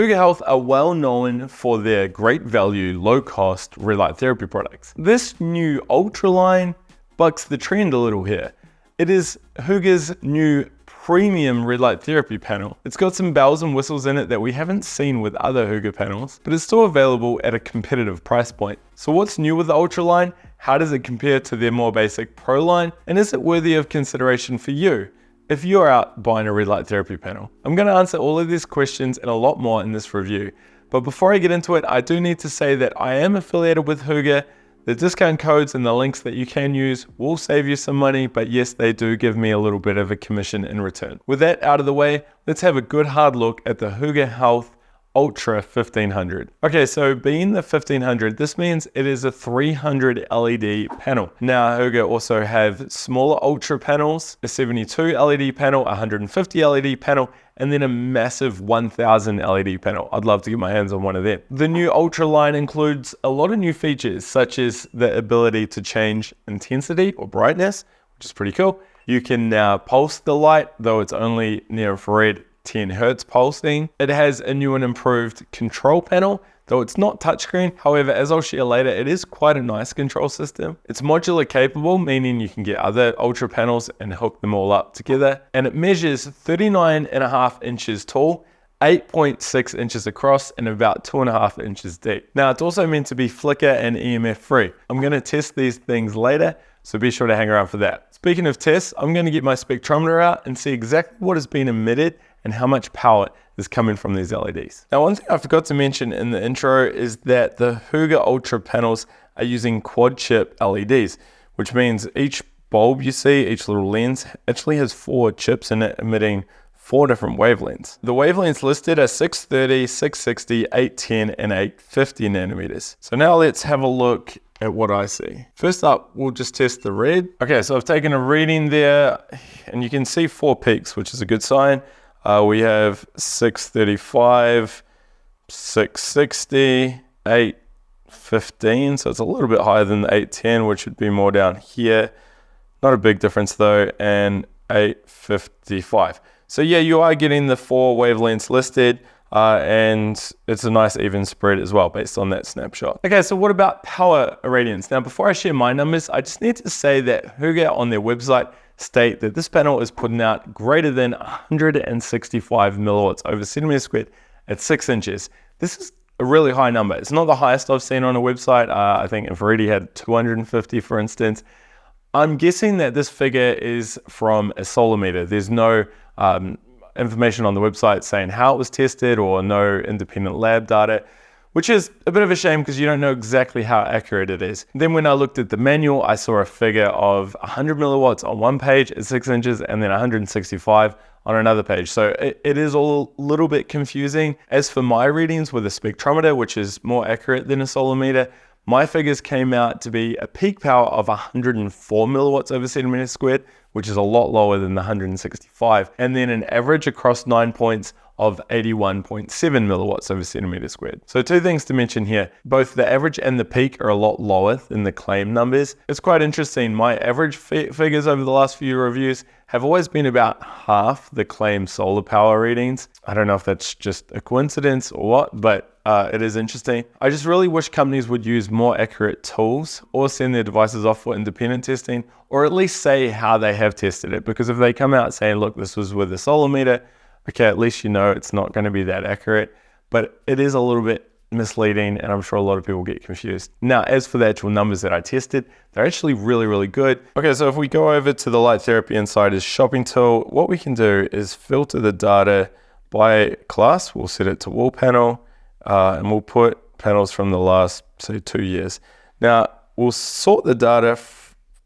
Hooga Health are well known for their great value, low cost red light therapy products. This new Ultra line bucks the trend a little here. It is Hooga's new premium red light therapy panel. It's got some bells and whistles in it that we haven't seen with other Hooga panels, but it's still available at a competitive price point. So what's new with the Ultra line? How does it compare to their more basic Pro line? And is it worthy of consideration for you if you're out buying a red light therapy panel? I'm going to answer all of these questions and a lot more in this review. But before I get into it, I do need to say that I am affiliated with Hooga. The discount codes and the links that you can use will save you some money, but yes, they do give me a little bit of a commission in return. With that out of the way, let's have a good hard look at the Hooga Health Ultra 1500. Okay, so being the 1500, this means it is a 300 LED panel. Now, Hooga also have smaller Ultra panels, a 72 LED panel, 150 LED panel, and then a massive 1000 LED panel. I'd love to get my hands on one of them. The new Ultra line includes a lot of new features, such as the ability to change intensity or brightness, which is pretty cool. You can now pulse the light, though it's only near infrared 10 Hertz pulsing. It has a new and improved control panel, though it's not touchscreen. However, as I'll share later, it is quite a nice control system. It's modular capable, meaning you can get other Ultra panels and hook them all up together. And it measures 39.5 inches tall, 8.6 inches across, and about 2.5 inches deep. Now, it's also meant to be flicker and EMF free. I'm going to test these things later, so be sure to hang around for that. Speaking of tests, I'm going to get my spectrometer out and see exactly what has been emitted and how much power is coming from these LEDs. Now, one thing I forgot to mention in the intro is that the Hooga Ultra panels are using quad chip LEDs, which means each bulb you see, each little lens, actually has 4 chips in it, emitting 4 different wavelengths. The wavelengths listed are 630, 660, 810, and 850 nanometers. So now let's have a look at what I see. First up, we'll just test the red. Okay, so I've taken a reading there, and you can see 4 peaks, which is a good sign. We have 635, 660, 815, so it's a little bit higher than the 810, which would be more down here. Not a big difference though, and 855. So yeah, you are getting the 4 wavelengths listed, and it's a nice even spread as well based on that snapshot. Okay, so what about power irradiance? Now, before I share my numbers, I just need to say that Hooga on their website state that this panel is putting out greater than 165 milliwatts over centimeter squared at 6 inches. This is a really high number. It's not the highest I've seen on a website. I think Infrared had 250, for instance. I'm guessing that this figure is from a solar meter. There's no information on the website saying how it was tested or no independent lab data, which is a bit of a shame because you don't know exactly how accurate it is. Then when I looked at the manual, I saw a figure of 100 milliwatts on one page at 6 inches and then 165 on another page. So it is all a little bit confusing. As for my readings with a spectrometer, which is more accurate than a solar meter, my figures came out to be a peak power of 104 milliwatts over centimeter squared, which is a lot lower than the 165, and then an average across 9 points of 81.7 milliwatts over centimeter squared. So 2 things to mention here. Both the average and the peak are a lot lower than the claim numbers. It's quite interesting. My average figures over the last few reviews have always been about half the claim solar power readings. I don't know if that's just a coincidence or what, but it is interesting. I just really wish companies would use more accurate tools or send their devices off for independent testing, or at least say how they have tested it. Because if they come out saying, look, this was with a solar meter, okay, at least you know it's not going to be that accurate, but it is a little bit misleading, and I'm sure a lot of people get confused. Now, as for the actual numbers that I tested, they're actually really, really good. Okay, so if we go over to the Light Therapy Insider's shopping tool, what we can do is filter the data by class. We'll set it to wall panel, and we'll put panels from the last, say, 2 years. Now, we'll sort the data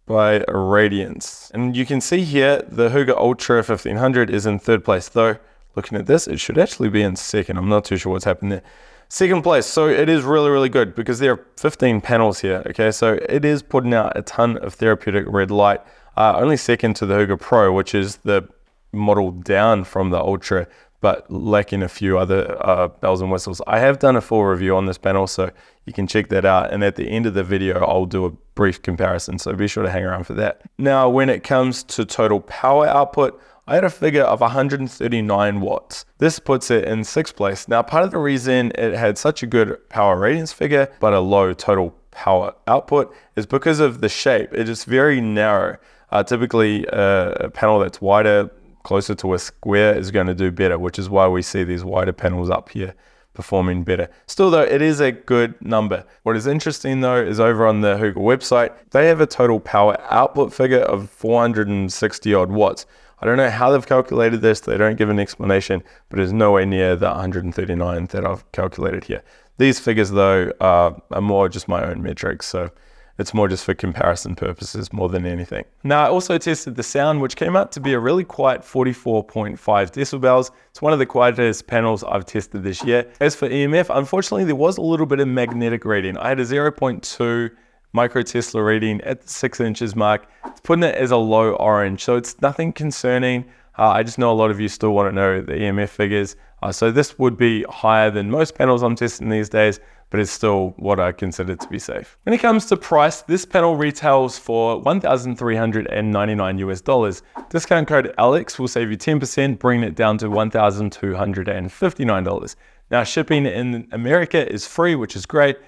by irradiance. And you can see here, the Hooga Ultra 1500 is in 3rd place, though looking at this, it should actually be in 2nd. I'm not too sure what's happened there. 2nd place, so it is really, really good because there are 15 panels here, okay? So it is putting out a ton of therapeutic red light, only 2nd to the Hooga Pro, which is the model down from the Ultra, but lacking a few other bells and whistles. I have done a full review on this panel, so you can check that out. And at the end of the video, I'll do a brief comparison, so be sure to hang around for that. Now, when it comes to total power output, I had a figure of 139 watts. This puts it in 6th place. Now, part of the reason it had such a good power radiance figure, but a low total power output, is because of the shape. It is very narrow. Typically, a panel that's wider, closer to a square, is going to do better, which is why we see these wider panels up here performing better. Still though, it is a good number. What is interesting though is over on the Hooga website, they have a total power output figure of 460 odd watts. I don't know how they've calculated this, they don't give an explanation, but it's nowhere near the 139 that I've calculated here. These figures though are more just my own metrics, so it's more just for comparison purposes more than anything. Now, I also tested the sound, which came out to be a really quiet 44.5 decibels. It's one of the quietest panels I've tested this year. As for EMF, unfortunately, there was a little bit of magnetic reading. I had a 0.2 microtesla reading at the 6 inches mark. It's putting it as a low orange, so it's nothing concerning. I just know a lot of you still want to know the EMF figures. So this would be higher than most panels I'm testing these days, but it's still what I consider to be safe. When it comes to price, this panel retails for $1,399 US. Discount code Alex will save you 10%, bringing it down to $1,259. Now, shipping in America is free, which is great.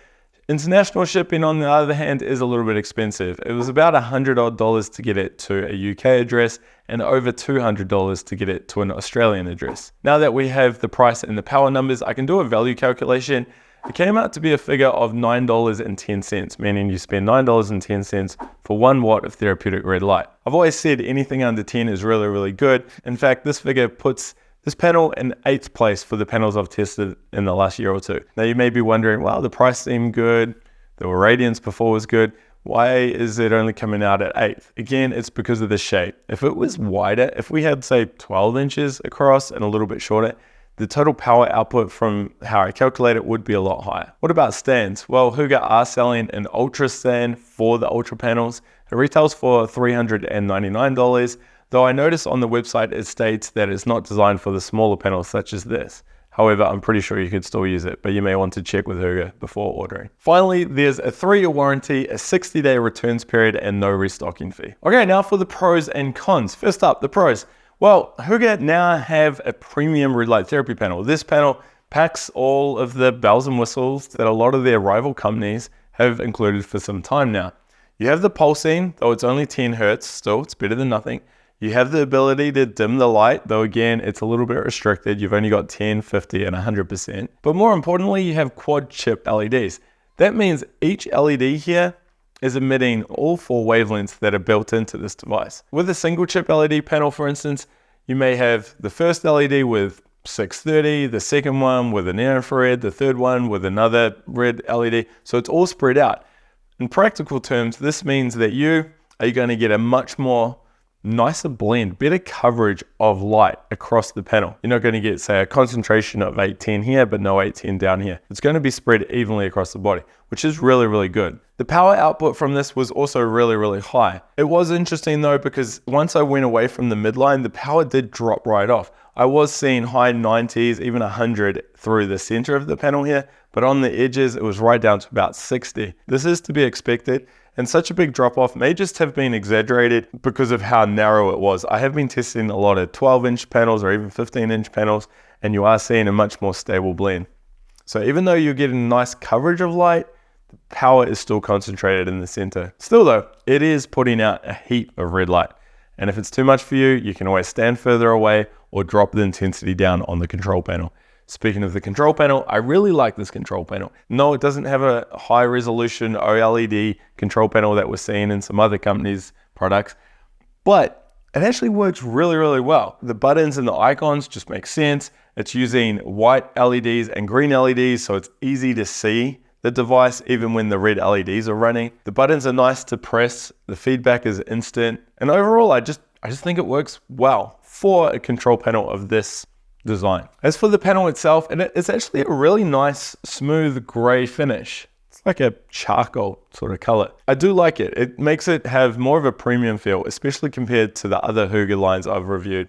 International shipping, on the other hand, is a little bit expensive. It was about $100 odd to get it to a UK address and over $200 to get it to an Australian address. Now that we have the price and the power numbers, I can do a value calculation. It came out to be a figure of $9.10, meaning you spend $9.10 for 1 watt of therapeutic red light. I've always said anything under 10 is really, really good. In fact, this figure puts this panel in 8th place for the panels I've tested in the last year or two. Now you may be wondering, wow, the price seemed good, the radiance before was good. Why is it only coming out at 8th? Again, it's because of the shape. If it was wider, if we had say 12 inches across and a little bit shorter, the total power output from how I calculate it would be a lot higher. What about stands? Well, Hooga are selling an Ultra stand for the Ultra panels. It retails for $399, though I notice on the website it states that it's not designed for the smaller panels such as this. However, I'm pretty sure you could still use it, but you may want to check with Hooga before ordering. Finally, there's a 3-year warranty, a 60-day returns period, and no restocking fee. Okay, now for the pros and cons. First up, the pros. Well, Hooga now have a premium red light therapy panel. This panel packs all of the bells and whistles that a lot of their rival companies have included for some time now. You have the pulsing, though it's only 10 hertz, still it's better than nothing. You have the ability to dim the light, though again, it's a little bit restricted. You've only got 10, 50, and 100%. But more importantly, you have quad chip LEDs. That means each LED here is emitting all 4 wavelengths that are built into this device. With a single chip LED panel, for instance, you may have the first LED with 630, the second one with an infrared, the third one with another red LED. So it's all spread out. In practical terms, this means that you are going to get a much more nicer blend, better coverage of light across the panel. You're not going to get, say, a concentration of 810 here, but no 810 down here. It's going to be spread evenly across the body, which is really, really good. The power output from this was also really, really high. It was interesting though, because once I went away from the midline, the power did drop right off. I was seeing high 90s, even 100 through the center of the panel here, but on the edges, it was right down to about 60. This is to be expected. And such a big drop off may just have been exaggerated because of how narrow it was. I have been testing a lot of 12-inch panels or even 15-inch panels, and you are seeing a much more stable blend. So even though you're getting nice coverage of light, the power is still concentrated in the center. Still though, it is putting out a heap of red light. And if it's too much for you, you can always stand further away or drop the intensity down on the control panel. Speaking of the control panel, I really like this control panel. No, it doesn't have a high resolution OLED control panel that we're seeing in some other companies' products, but it actually works really, really well. The buttons and the icons just make sense. It's using white LEDs and green LEDs, so it's easy to see the device even when the red LEDs are running. The buttons are nice to press. The feedback is instant. And overall, I just think it works well for a control panel of this design. As for the panel itself, it's actually a really nice, smooth gray finish. It's like a charcoal sort of color. I do like it. It makes it have more of a premium feel, especially compared to the other Hooga lines I've reviewed.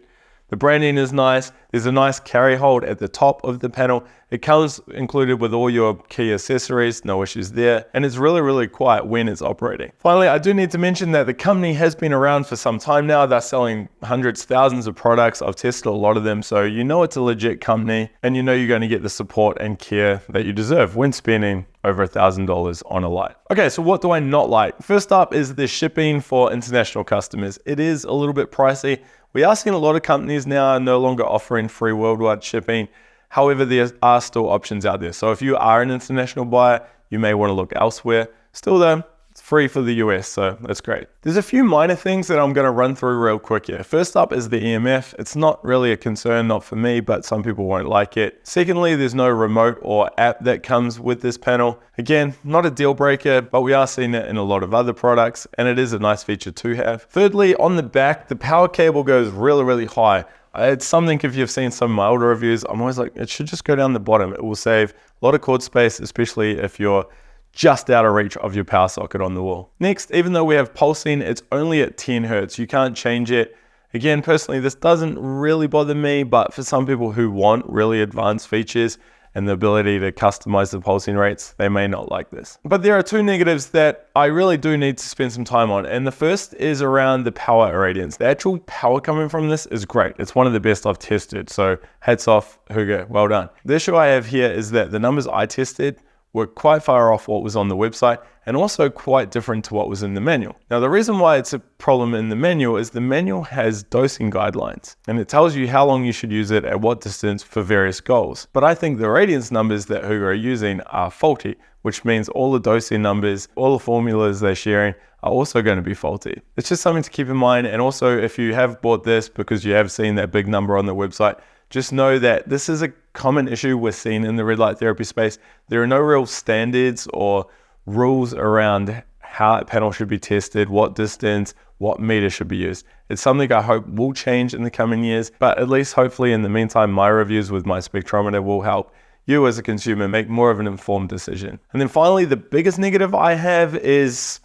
The branding is nice. There's a nice carry hold at the top of the panel. It comes included with all your key accessories, no issues there. And it's really, really quiet when it's operating. Finally, I do need to mention that the company has been around for some time now. They're selling hundreds, thousands of products. I've tested a lot of them. So you know it's a legit company and you know you're going to get the support and care that you deserve when spending over $1,000 on a light. Okay, so what do I not like? First up is the shipping for international customers. It is a little bit pricey. We are seeing a lot of companies now are no longer offering free worldwide shipping. However, there are still options out there. So if you are an international buyer, you may want to look elsewhere. Still though, it's free for the US, so that's great. There's a few minor things that I'm going to run through real quick here. First up is the EMF. It's not really a concern, not for me, but some people won't like it. Secondly, there's no remote or app that comes with this panel. Again, not a deal breaker, but we are seeing it in a lot of other products, and it is a nice feature to have. Thirdly, on the back, the power cable goes really, really high. It's something, if you've seen some of my older reviews, I'm always like, it should just go down the bottom. It will save a lot of cord space, especially if you're just out of reach of your power socket on the wall. Next, even though we have pulsing, it's only at 10 Hertz. You can't change it. Again, personally, this doesn't really bother me, but for some people who want really advanced features and the ability to customize the pulsing rates, they may not like this. But there are two negatives that I really do need to spend some time on. And the first is around the power irradiance. The actual power coming from this is great. It's one of the best I've tested. So hats off, Hooga, well done. The issue I have here is that the numbers I tested were quite far off what was on the website and also quite different to what was in the manual. Now, the reason why it's a problem in the manual is the manual has dosing guidelines and it tells you how long you should use it at what distance for various goals. But I think the radiance numbers that Hooga are using are faulty, which means all the dosing numbers, all the formulas they're sharing are also going to be faulty. It's just something to keep in mind. And also, if you have bought this because you have seen that big number on the website, just know that this is a common issue we're seeing in the red light therapy space. There are no real standards or rules around how a panel should be tested, what distance, what meter should be used. It's something I hope will change in the coming years, but at least hopefully in the meantime, my reviews with my spectrometer will help you as a consumer make more of an informed decision. And then finally, the biggest negative I have is,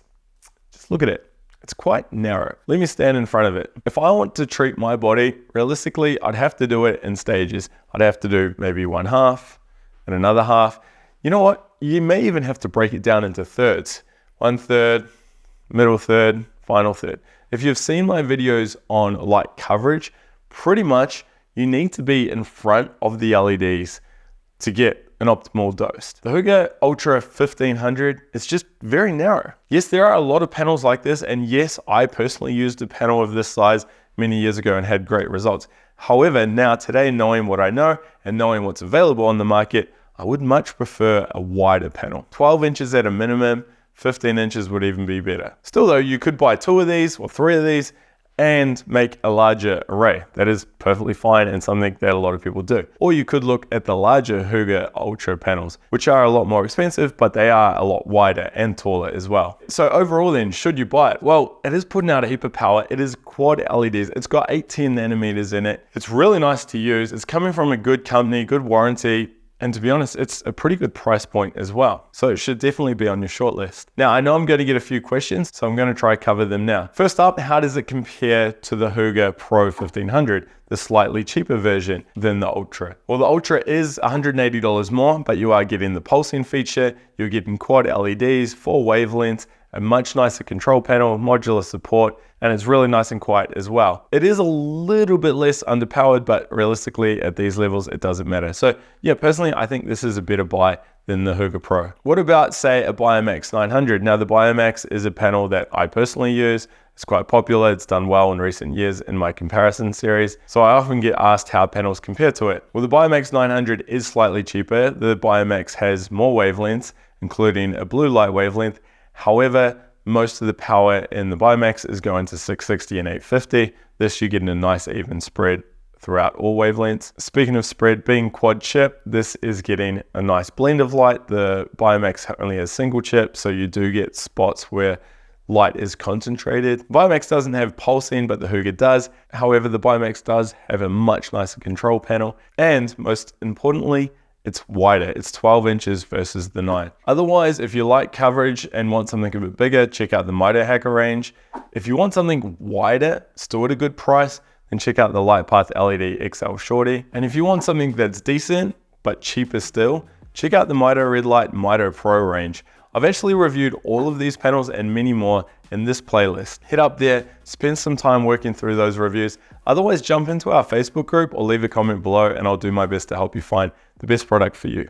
just look at it. It's quite narrow. Let me stand in front of it. If I want to treat my body, realistically, I'd have to do it in stages. I'd have to do maybe one half and another half. You know what? You may even have to break it down into thirds. 1/3, middle third, final third. If you've seen my videos on light coverage, pretty much you need to be in front of the LEDs to get an optimal dose. The Hooga Ultra 1500 is just very narrow. Yes, there are a lot of panels like this, and yes, I personally used a panel of this size many years ago and had great results. However, now today, knowing what I know and knowing what's available on the market, I would much prefer a wider panel. 12 inches at a minimum, 15 inches would even be better. Still though, you could buy 2 of these or 3 of these and make a larger array. That is perfectly fine and something that a lot of people do. Or you could look at the larger Hooga Ultra panels, which are a lot more expensive, but they are a lot wider and taller as well. So overall then, should you buy it? Well, it is putting out a heap of power. It is quad LEDs. It's got 18 nanometers in it. It's really nice to use. It's coming from a good company, good warranty. And to be honest, it's a pretty good price point as well. So it should definitely be on your shortlist. Now, I know I'm going to get a few questions, so I'm going to try cover them now. First up, how does it compare to the Hooga Pro 1500, the slightly cheaper version than the Ultra? Well, the Ultra is $180 more, but you are getting the pulsing feature, you're getting quad LEDs, 4 wavelengths, a much nicer control panel, modular support, and it's really nice and quiet as well. It is a little bit less underpowered, but realistically at these levels, it doesn't matter. So yeah, personally, I think this is a better buy than the Hooga Pro. What about say a Biomax 900? Now the Biomax is a panel that I personally use. It's quite popular. It's done well in recent years in my comparison series. So I often get asked how panels compare to it. Well, the Biomax 900 is slightly cheaper. The Biomax has more wavelengths, including a blue light wavelength. However, most of the power in the Biomax is going to 660 and 850. This you're getting a nice even spread throughout all wavelengths. Speaking of spread, being quad chip, this is getting a nice blend of light. The Biomax only has single chip, so you do get spots where light is concentrated. Biomax doesn't have pulsing, but the Hooga does. However, the Biomax does have a much nicer control panel, and most importantly, it's wider. It's 12 inches versus the 9. Otherwise, if you like coverage and want something a bit bigger, check out the Mito Hacker range. If you want something wider, still at a good price, and check out the LightPath LED XL Shorty. And if you want something that's decent, but cheaper still, check out the Mito Red Light Mito Pro range. I've actually reviewed all of these panels and many more in this playlist. Hit up there, spend some time working through those reviews. Otherwise, jump into our Facebook group or leave a comment below and I'll do my best to help you find the best product for you.